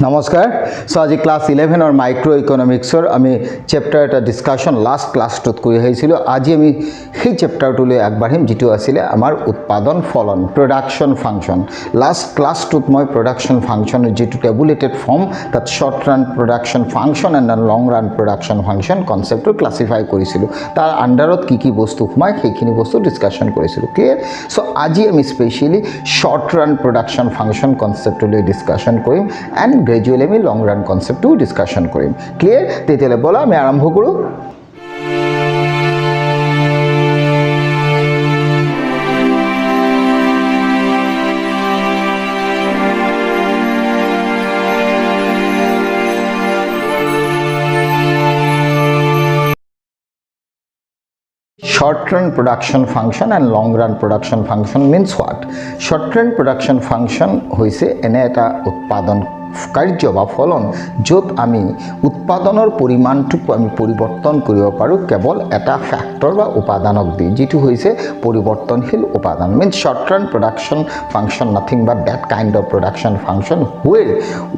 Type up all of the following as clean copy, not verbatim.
নমস্কাৰ। সো আজি class 11 micro ইকোনমিক্সৰ আমি চেপ্টাৰ এটা ডিসকাশন লাষ্ট ক্লাছটোত কৰি আহিছিলোঁ। আজি আমি সেই চেপ্টাৰটোলৈ আগবাঢ়িম যিটো আছিল আমাৰ উৎপাদন ফলন প্ৰডাকশন ফাংচন। লাষ্ট ক্লাছটোত মই প্ৰডাকশন ফাংচনৰ যিটো টেবুলেটেড ফৰ্ম তাত short run production function and long run production function কনসেপ্টটো ক্লাসিফাই কৰিছিলোঁ। তাৰ আন্ডাৰত কি বস্তু সোমায় সেইখিনি বস্তু ডিসকাশন কৰিছিলোঁ। ক্লিয়াৰ? সো আজি আমি specially short run production function কনসেপ্টলৈ ডিসকাশন কৰিম এণ্ড গ্ৰেজুৱেলি আমি লং ৰান কনসেপ্টটো ডিসকাশন কৰিম। ক্লিয়াৰ? তেতিয়াহ'লে বলা আমি আৰম্ভ কৰোঁ। Short run production function and long run production function means what? Short run production function hoise ene eta utpadon কাৰ্য বা ফলন য'ত আমি উৎপাদনৰ পৰিমাণটোক আমি পৰিৱৰ্তন কৰিব পাৰোঁ কেৱল এটা ফ্যাক্টৰ বা উপাদানক দি, যিটো হৈছে পৰিৱৰ্তনশীল উপাদান। Means short run production function nothing but that kind of production function where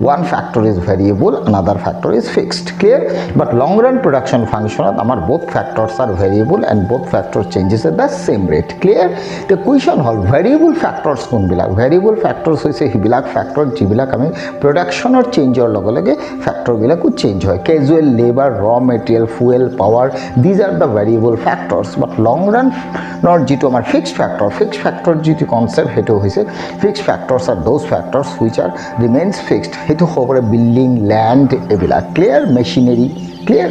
one factor is variable another factor is fixed. Clear? But long run production function আমাৰ both factors are variable and both factors changes at the same rate. Clear? The question হল variable factors কোনবিলাক? Variable factors হৈছে সেইবিলাক factor যিবিলাক আমি প্ৰডাকশনৰ চেঞ্জৰ লগে লগে ফ্যাক্টৰবিলাকো চেঞ্জ হয়। Casual labour, raw material, fuel, power, these are the variable factors. But long ৰানৰ যিটো আমাৰ ফিক্সড ফ্যাক্টৰ যিটো কনসেপ্ট সেইটো হৈছে fixed factors are those factors which are remains fixed. সেইটো হ'ব পাৰে বিল্ডিং, ল্যান্ড এইবিলাক। Clear? Machinery. Clear?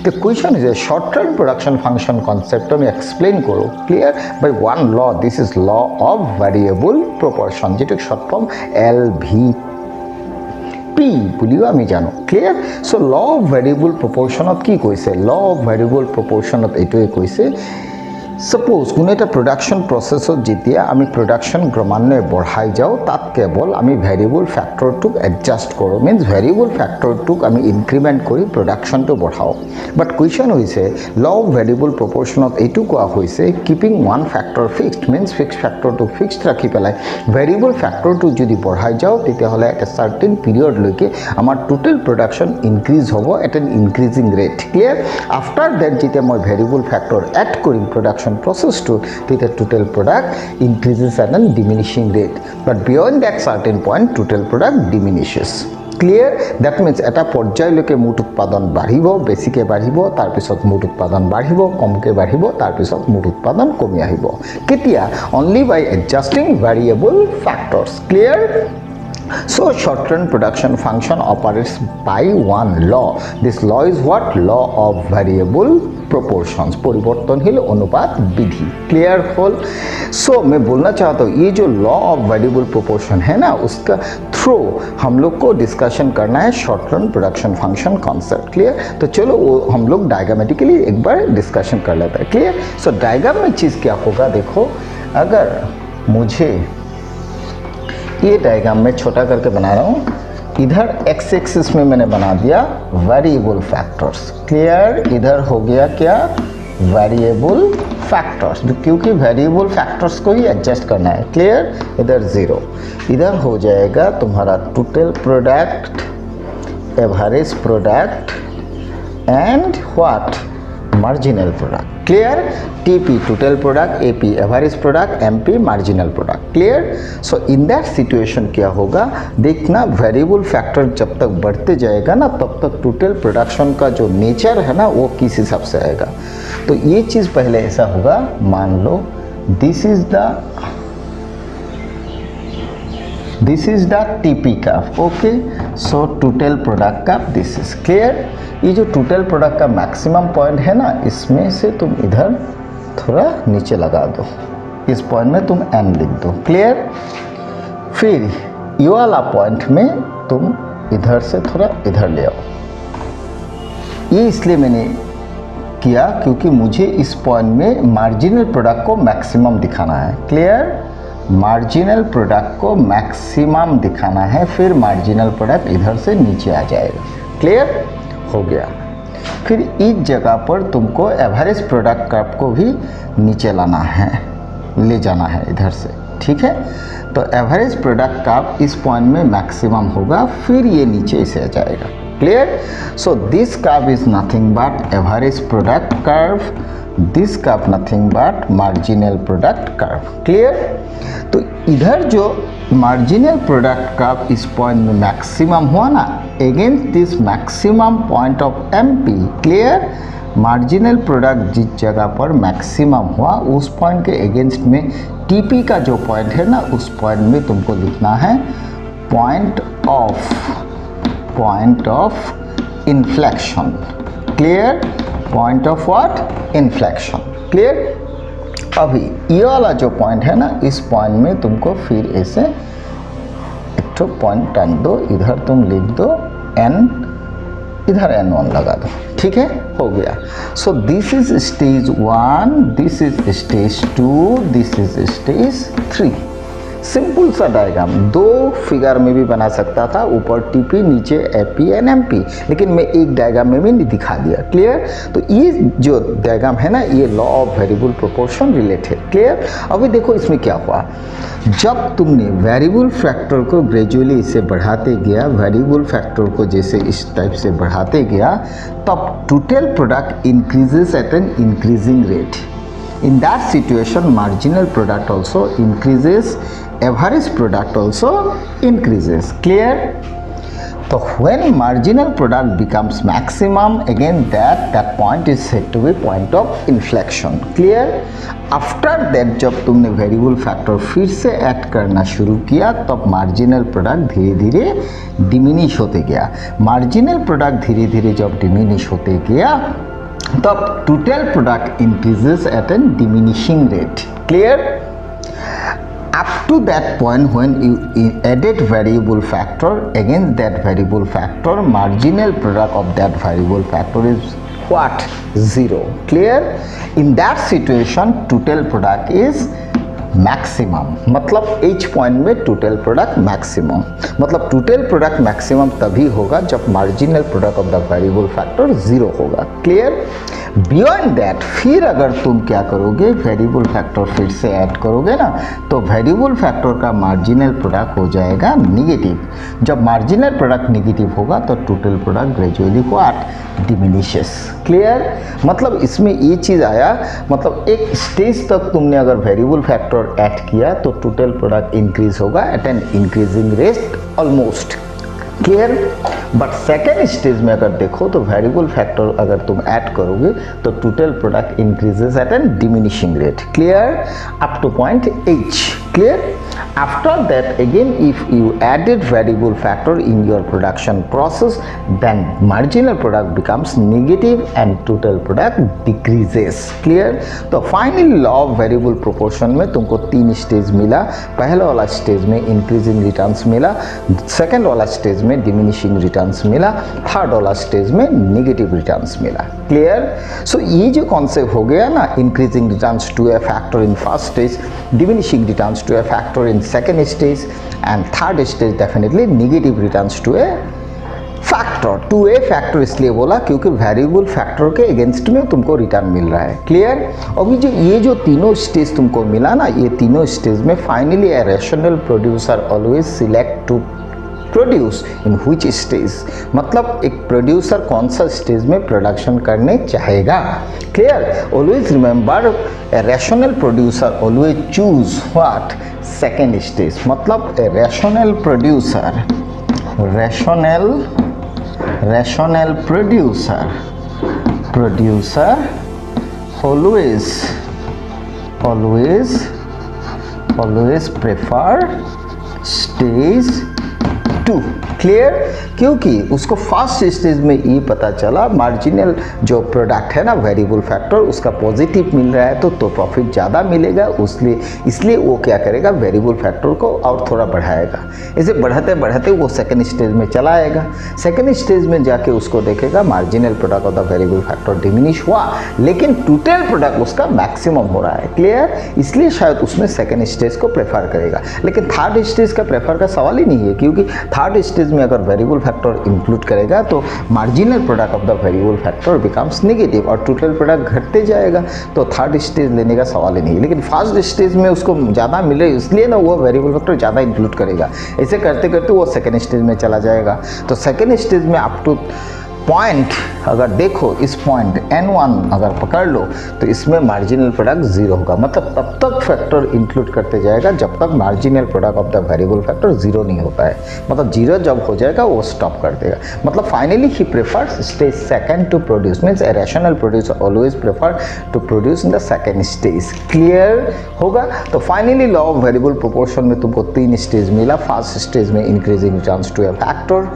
The question is a short run production function concept আমি explain কৰো। Clear? By one law, this is law of variable proportion, যেটো short form LVP বুলিও আমি জানো। Clear? So law of variable proportion কি কৈছে? Law of variable proportion এইটোৱে কৈছে suppose কোনো এটা প্রোডাকশন প্রসেসত যেতিয়া আমি প্রোডাকশন ক্রমান্বয়ে বঢ়াই যাও তাত কেবল আমি ভেরিয়েবল ফ্যাক্টরটোক এডজাস্ট করো। মিন্স ভেরিয়েবল ফ্যাক্টরটোক আমি ইনক্রিমেন্ট কৰি প্রোডাকশনটো বঢ়াও। বাট কুৱেশ্যন হৈছে ল অফ ভেৰিয়েবল প্ৰপৰ্চনত এইটো কোৱা হৈছে keeping one factor fixed. Means fixed ফ্যাক্টৰটো ফিক্সড ৰাখি পেলাই ভেৰিয়েবল ফ্যাক্টৰটো যদি বঢ়াই যাও তেতিয়াহ'লে এটা সাৰ্টেন পিৰিয়ডলৈকে আমাৰ টোটেল প্ৰোডাকশন ইনক্ৰিজ হ'ব at an increasing rate. Clear? After that যেতিয়া মই ভেৰিয়েবল ফ্যাক্টৰ এড কৰিম production process to the total product increases at a diminishing rate, but beyond that certain point total product diminishes. Clear? That means এটা পৰ্যায়লৈকে মুঠ উৎপাদন বাঢ়িব, বেছিকে বাঢ়িব, তাৰ পিছত মুঠ উৎপাদন বাঢ়িব, কমকে বাঢ়িব, তাৰ পিছত মুঠ উৎপাদন কমি আহিব। কেতিয়া? only by adjusting variable factors. Clear? So short run production function operates by one law. This law is what? Law of variable proportions, परिवर्तनशील अनुपात विधि। Clear whole? सो मैं बोलना चाहता हूँ ये जो लॉ ऑफ वेरिएबल प्रोपोर्शन है ना उसका थ्रू हम लोग को डिस्कशन करना है short run production function concept. Clear? तो चलो वो हम लोग डायग्रामेटिकली एक बार डिस्कशन कर लेते हैं। क्लियर? सो डायग्राम में चीज़ क्या होगा देखो, अगर मुझे ये डायग्राम में छोटा करके बना रहा हूँ, इधर एक्स एक्सिस में मैंने बना दिया वेरिएबल फैक्टर्स। क्लियर? इधर हो गया क्या? वेरिएबल फैक्टर्स, क्योंकि वेरिएबल फैक्टर्स को ही एडजस्ट करना है। क्लियर? इधर 0, इधर हो जाएगा तुम्हारा total product, average product and what? Marginal product. Clear? TP total product, AP average product, MP marginal product. Clear? So in that situation क्या होगा देखना, वेरिएबल फैक्टर जब तक बढ़ते जाएगा ना तब तक टोटल प्रोडक्शन का जो नेचर है ना वो किस हिसाब से आएगा। तो ये चीज़ पहले ऐसा होगा, मान लो दिस इज द टीपी का। ओके, सो टोटल प्रोडक्ट का दिस इज। क्लियर? ये जो टोटल प्रोडक्ट का मैक्सिमम पॉइंट है ना इसमें से तुम इधर थोड़ा नीचे लगा दो, इस पॉइंट में तुम n लिख दो। क्लियर? फिर ये वाला पॉइंट में तुम इधर से थोड़ा इधर ले आओ। ये इसलिए मैंने किया क्योंकि मुझे इस पॉइंट में मार्जिनल प्रोडक्ट को मैक्सिमम दिखाना है। क्लियर? मार्जिनल प्रोडक्ट को मैक्सिमम दिखाना है, फिर मार्जिनल प्रोडक्ट इधर से नीचे आ जाएगा। क्लियर? हो गया। फिर इस जगह पर तुमको एवरेज प्रोडक्ट कर्व को भी नीचे लाना है, ले जाना है इधर से। ठीक है? तो एवरेज प्रोडक्ट कर्व इस पॉइंट में मैक्सिमम होगा, फिर ये नीचे से आ जाएगा। Clear? So this curve is nothing but average product curve, this curve nothing but marginal product curve. Clear? तो इधर जो मार्जिनल प्रोडक्ट कर्व इस पॉइंट में मैक्सिमम हुआ ना, against this maximum point of MP. Clear? Marginal product जिस जगह पर मैक्सिमम हुआ उस पॉइंट के अगेंस्ट में टीपी का जो पॉइंट है ना, उस पॉइंट में तुमको लिखना है point of inflection. Clear? Point of what? Inflection. Clear? अभी ये वाला जो पॉइंट है ना, इस पॉइंट में तुमको फिर ऐसे एक तो पॉइंट टर्न दो, इधर तुम लिख दो n, इधर n1 लगा दो। ठीक है, हो गया। So this is stage 1, this is stage 2, this is stage 3। Simple सा डायग्राम, दो फिगर में भी बना सकता था, ऊपर टीपी नीचे एपी एंड एमपी, लेकिन मैं एक डायग्राम में भी नहीं दिखा दिया। क्लियर? तो ये जो डायग्राम है ना, ये law of variable proportion related. Clear? अभी देखो इसमें क्या हुआ, जब तुमने वेरिएबल फैक्टर को ग्रेजुअली इसे बढ़ाते गया, वेरिएबल फैक्टर को जैसे इस टाइप से बढ़ाते गया, तब total product increases at an increasing rate. In that situation, marginal product also increases, average product also increases. Clear? So when marginal product becomes maximum, again that point is said to be point of inflection. Clear? After that जब तुमने variable factor फिर से add करना शुरू किया, तब marginal product धीरे धीरे डिमिनिश होते गया। मार्जिनल प्रोडक्ट धीरे धीरे जब डिमिनिश होते गया, तब total product increases at a diminishing rate. Clear? Up to that point when you added variable factor, against that variable factor, marginal product of that variable factor is what? 0. Clear? In that situation, total product is maximum, मतलब H point में total product maximum, मतलब total product maximum तभी होगा जब marginal product of the variable factor 0 होगा। Clear? Beyond that फिर अगर तुम क्या करोगे, वेरिएबल फैक्टर फिर से ऐड करोगे ना, तो वेरिएबल फैक्टर का मार्जिनल प्रोडक्ट हो जाएगा निगेटिव। जब मार्जिनल प्रोडक्ट निगेटिव होगा तो total product gradually what? Diminishes. Clear? मतलब इसमें ये चीज़ आया, मतलब एक स्टेज तक तुमने अगर वेरिएबल फैक्टर ऐड किया तो टोटल प्रोडक्ट इंक्रीज होगा at an increasing rate almost. Clear? But second stage में अगर देखो तो वेरिएबल फैक्टर अगर तुम ऐड करोगे तो total product increases at an diminishing rate. Clear? Up to point H. Clear? After that, again, if you added variable factor in your production process, then marginal product becomes negative and total product decreases. Clear? तो finally law of variable proportion में तुमको 3 stage मिला। पहला वाला stage में increasing returns मिला, second वाला stage में डिमिनिशिंग रिटर्न्स मिला, थर्ड वाला स्टेज में नेगेटिव रिटर्न्स मिला। क्लियर? सो ये जो कॉन्सेप्ट हो गया ना, increasing returns to a factor in first stage, diminishing returns to a factor in second stage, and third stage definitely negative returns to a factor। To a factor इसलिए बोला क्योंकि variable factor के against में तुमको return मिल रहा है। Clear? अभी जो ये जो तीनों स्टेज तुमको मिला ना, ये तीनों स्टेज में finally a rational producer always select to produce in which stage, मतलब एक प्रोड्यूसर कौन सा स्टेज में प्रोडक्शन करने चाहेगा। Clear? Always remember a rational producer always choose what? Second stage, मतलब a rational producer, rational producer always prefer stage 2। Clear? क्योंकि उसको फर्स्ट स्टेज में ये पता चला मार्जिनल जो प्रोडक्ट है ना, वेरिएबल फैक्टर उसका पॉजिटिव मिल रहा है तो प्रॉफिट ज़्यादा मिलेगा, इसलिए वो क्या करेगा, वेरिएबल फैक्टर को और थोड़ा बढ़ाएगा। इसे बढ़ाते बढ़ाते वो सेकेंड स्टेज में चला आएगा। सेकेंड स्टेज में जाके उसको देखेगा marginal product of the variable factor diminish हुआ, लेकिन टोटल प्रोडक्ट उसका मैक्सिमम हो रहा है। क्लियर? इसलिए शायद उसमें सेकेंड स्टेज को प्रेफर करेगा, लेकिन थर्ड स्टेज का प्रेफर का सवाल ही नहीं है, क्योंकि थर्ड स्टेज स्टेज में अगर वेरिएबल फैक्टर इंक्लूड करेगा तो marginal product of the variable factor becomes negative और टोटल प्रोडक्ट घटते जाएगा। तो थर्ड स्टेज लेने का सवाल ही नहीं, लेकिन फर्स्ट स्टेज में उसको ज़्यादा मिले इसलिए ना वो वेरिएबल फैक्टर ज़्यादा इंक्लूड करेगा। ऐसे करते करते वो सेकेंड स्टेज में चला जाएगा। तो सेकेंड स्टेज में अप टू पॉइंट अगर देखो, इस पॉइंट N1 अगर पकड़ लो तो इसमें मार्जिनल प्रोडक्ट जीरो होगा, मतलब तब तक फैक्टर इंक्लूड करते जाएगा जब तक marginal product of the variable factor zero नहीं होता है। मतलब जीरो जब हो जाएगा वो स्टॉप कर देगा। मतलब finally he prefers stage second to produce, means a rational producer always prefer to produce in the second stage. Clear होगा। तो finally law of variable proportion में तुमको 3 स्टेज मिला। फर्स्ट स्टेज में increasing returns to a factor,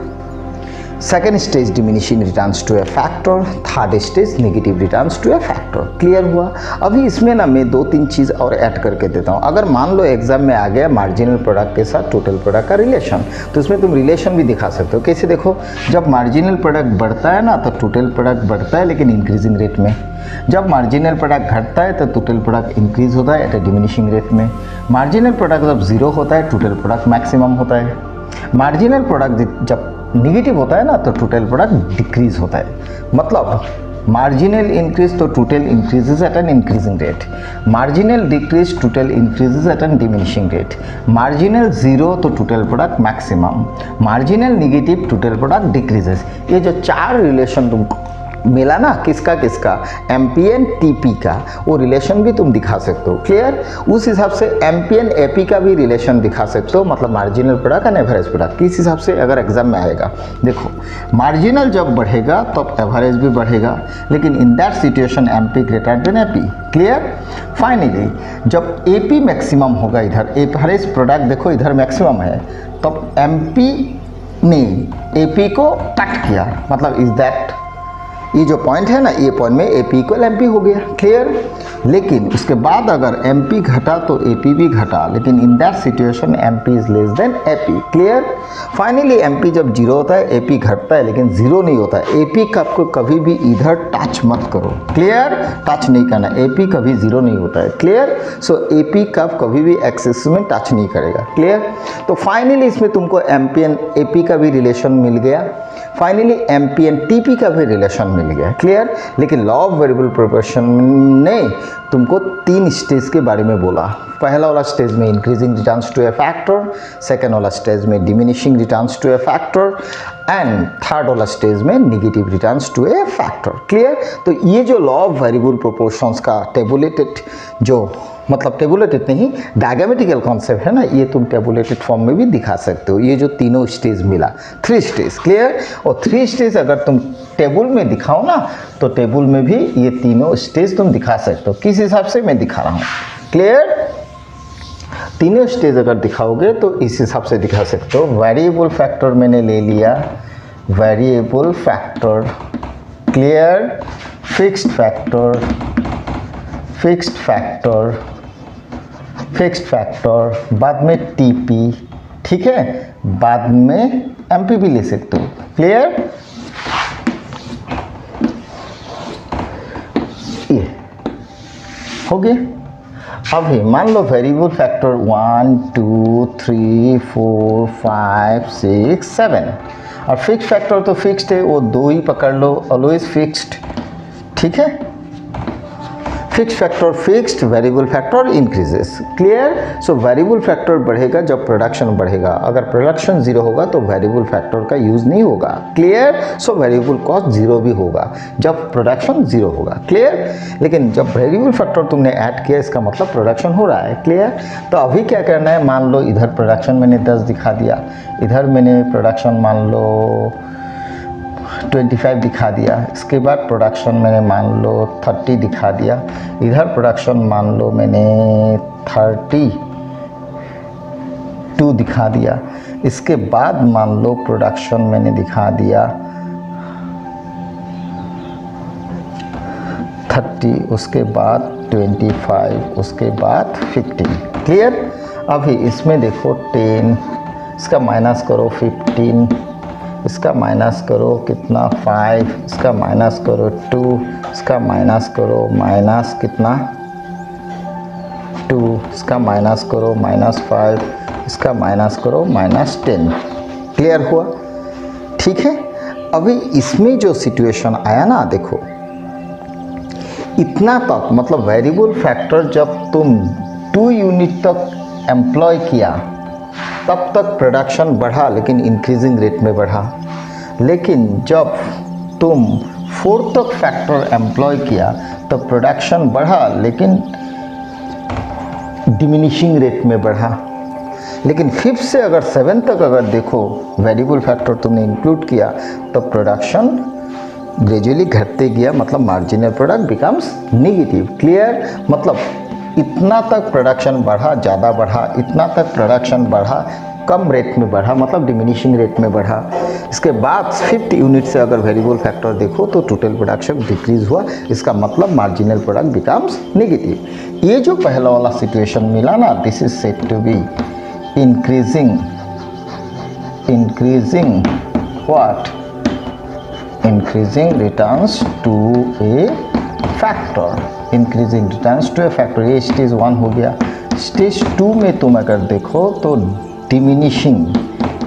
second stage diminishing returns to a factor, third stage negative returns to a factor. Clear हुआ। अभी इसमें ना मैं 2-3 चीज़ और ऐड करके देता हूँ। अगर मान लो एग्जाम में आ गया मार्जिनल प्रोडक्ट के साथ टोटल प्रोडक्ट का रिलेशन, तो इसमें तुम रिलेशन भी दिखा सकते हो। कैसे देखो, जब मार्जिनल प्रोडक्ट बढ़ता है ना तो टोटल प्रोडक्ट बढ़ता है लेकिन इंक्रीजिंग रेट में। जब मार्जिनल प्रोडक्ट घटता है तो टोटल प्रोडक्ट इंक्रीज होता है एट ए डिमिनिशिंग रेट में। मार्जिनल प्रोडक्ट जब जीरो होता है टोटल प्रोडक्ट मैक्सिमम होता है। मार्जिनल प्रोडक्ट जब निगेटिव होता है ना तो टोटल प्रोडक्ट डिक्रीज होता है। मतलब मार्जिनल इंक्रीज तो total increases at an increasing rate, marginal decrease total increases at an diminishing rate, marginal zero तो total product maximum, marginal negative total product decreases. ये जो 4 रिलेशन तुमको मिला ना, किसका किसका, एमपीएन टीपी का, वो रिलेशन भी तुम दिखा सकते हो। क्लियर। उस हिसाब से एमपीएन एपी का भी रिलेशन दिखा सकते हो, मतलब marginal product and average product. किस हिसाब से अगर एग्जाम में आएगा, देखो मार्जिनल जब बढ़ेगा तब एवरेज भी बढ़ेगा, लेकिन इन that situation MP greater than AP. Clear. Finally जब एपी मैक्सिमम होगा, इधर एवरेज प्रोडक्ट देखो इधर मैक्सिमम है, तब एमपी ने एपी को कट किया, मतलब इज दैट ये जो पॉइंट है ना, ये पॉइंट में एपी इक्वल एमपी हो गया। क्लियर। लेकिन उसके बाद अगर एमपी घटा तो एपी भी घटा, लेकिन इन that situation MP is less than AP. Clear. Finally MP जब जीरो होता है एपी घटता है लेकिन जीरो नहीं होता है। एपी का आपको कभी भी इधर टच मत करो। क्लियर। टच नहीं करना, एपी कभी जीरो नहीं होता है। क्लियर। सो एपी का कभी भी एक्सिस में टच नहीं करेगा। क्लियर। तो फाइनली इसमें तुमको एमपीएन एपी का भी रिलेशन मिल गया, फाइनली एमपीएन टीपी का भी रिलेशन मिल गया। क्लियर। लेकिन लॉ ऑफ वेरिएबल प्रोपोर्शन ने तुमको 3 स्टेज के बारे में बोला। पहला वाला स्टेज में increasing returns to a factor, second वाला स्टेज में diminishing returns to a factor and third वाला स्टेज में negative returns to a factor. Clear. तो ये जो लॉ ऑफ वेरिएबल प्रोपोर्शंस का टेबुलेटेड, जो मतलब टेबुलेटेड नहीं डायग्रामेटिकल कॉन्सेप्ट है ना, ये तुम टेबुलेटेड फॉर्म में भी दिखा सकते हो। ये जो तीनों स्टेज मिला, 3 स्टेज। क्लियर। और 3 स्टेज अगर तुम टेबल में दिखाओ ना तो टेबल में भी ये तीनों स्टेज तुम दिखा सकते हो। किस हिसाब से मैं दिखा रहा हूँ। क्लियर। तीनों स्टेज अगर दिखाओगे तो इस हिसाब से दिखा सकते हो। वेरिएबल फैक्टर मैंने ले लिया, variable factor. Clear. Fixed factor, fixed factor, fixed factor, बाद में टीपी। ठीक है। बाद में एमपी भी ले सकते हो। क्लियर। ये हो गया। अभी मान लो वेरिएबल फैक्टर 1 2 3 4 5 6 7 और फिक्स्ड फैक्टर तो फिक्स्ड है, वो 2 ही पकड़ लो, ऑलवेज फिक्स्ड। ठीक है। Fixed factor fixed, variable factor increases. Clear. So variable factor बढ़ेगा जब प्रोडक्शन बढ़ेगा, अगर प्रोडक्शन जीरो होगा तो वेरिएबल फैक्टर का यूज़ नहीं होगा। Clear. So variable cost zero भी होगा जब प्रोडक्शन जीरो होगा। क्लियर। लेकिन जब वेरिएबल फैक्टर तुमने ऐड किया इसका मतलब प्रोडक्शन हो रहा है। क्लियर। तो अभी क्या करना है, मान लो इधर प्रोडक्शन मैंने 10 दिखा दिया, इधर मैंने प्रोडक्शन मान लो 25 दिखा दिया, इसके बाद प्रोडक्शन मैंने मान लो 30 दिखा दिया, इधर प्रोडक्शन मान लो मैंने 32 दिखा दिया, इसके बाद मान लो प्रोडक्शन मैंने दिखा दिया 30, उसके बाद 25, उसके बाद 15। क्लियर। अभी इसमें देखो 10, इसका माइनस करो 15, इसका माइनस करो कितना 5, इसका माइनस करो 2, इसका माइनस करो माइनस कितना 2, इसका माइनस करो -5, इसका माइनस करो -10। क्लियर हुआ। ठीक है। अभी इसमें जो सिचुएशन आया ना, देखो इतना तक मतलब वेरिएबल फैक्टर जब तुम 2 यूनिट तक एम्प्लॉय किया तब तक प्रोडक्शन बढ़ा, लेकिन इंक्रीजिंग रेट में बढ़ा। लेकिन जब तुम 4 तक फैक्टर एम्प्लॉय किया तब प्रोडक्शन बढ़ा, लेकिन डिमिनिशिंग रेट में बढ़ा। लेकिन 5 से अगर 7 तक अगर देखो वेरिएबल फैक्टर तुमने इंक्लूड किया तब प्रोडक्शन ग्रेजुअली घटते गया, मतलब marginal product becomes negative. Clear? मतलब इतना तक प्रोडक्शन बढ़ा, ज़्यादा बढ़ा, इतना तक प्रोडक्शन बढ़ा, कम रेट में बढ़ा, मतलब डिमिनिशिंग रेट में बढ़ा। इसके बाद 5th यूनिट से अगर वेरिएबल फैक्टर देखो तो टोटल प्रोडक्शन डिक्रीज हुआ, इसका मतलब मार्जिनल प्रोडक्ट बिकम्स नेगेटिव। ये जो पहला वाला सिचुएशन मिला ना, this is said to be increasing what? Increasing returns to a factor, increasing returns to a factor। ये स्टेज 1 हो गया। स्टेज 2 में तुम अगर देखो तो डिमिनिशिंग,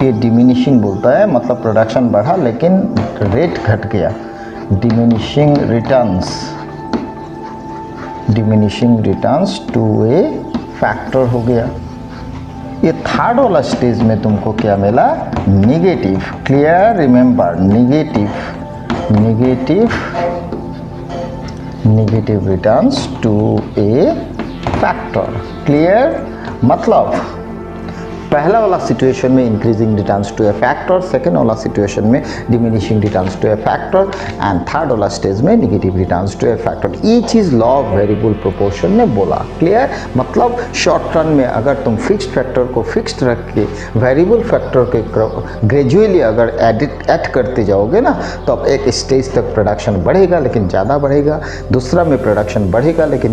ये डिमिनिशिंग बोलता है, मतलब प्रोडक्शन बढ़ा लेकिन रेट घट गया, diminishing returns to a factor हो गया। ये थर्ड वाला स्टेज में तुमको क्या मिला? Negative. Clear? Remember, negative returns to a factor. Clear? मतलब पहला वाला सिचुएशन में increasing returns to a factor, second वाला सिचुएशन में diminishing returns to a factor, and third वाला स्टेज में negative returns to a factor. ये चीज़ लॉ ऑफ वेरिएबल प्रोपोर्शन ने बोला। क्लियर? मतलब शॉर्ट रन में अगर तुम फिक्स्ड फैक्टर को फिक्स्ड रख के वेरिएबल फैक्टर के ग्रेजुअली अगर ऐड करते जाओगे ना, तो अब एक स्टेज तक प्रोडक्शन बढ़ेगा लेकिन ज़्यादा बढ़ेगा, दूसरा में प्रोडक्शन बढ़ेगा लेकिन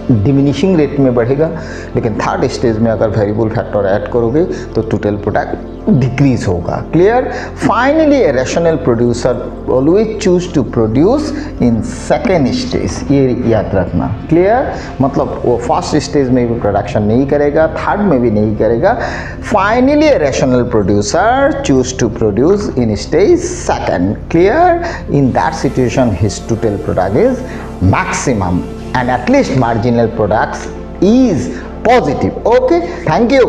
डिमिनिशिंग रेट में बढ़ेगा, लेकिन थर्ड स्टेज में अगर वेरिएबल फैक्टर ऐड करोगे तो टोटल प्रोडक्ट डिक्रीज होगा। Clear? Finally a rational producer always choose to produce in second stage, ये याद रखना। क्लियर? मतलब वो फर्स्ट स्टेज में भी प्रोडक्शन नहीं करेगा, थर्ड में भी नहीं करेगा। Finally a rational producer choose to produce in stage second. Clear? In that situation his total product is maximum and at least marginal products is positive. Okay, thank you.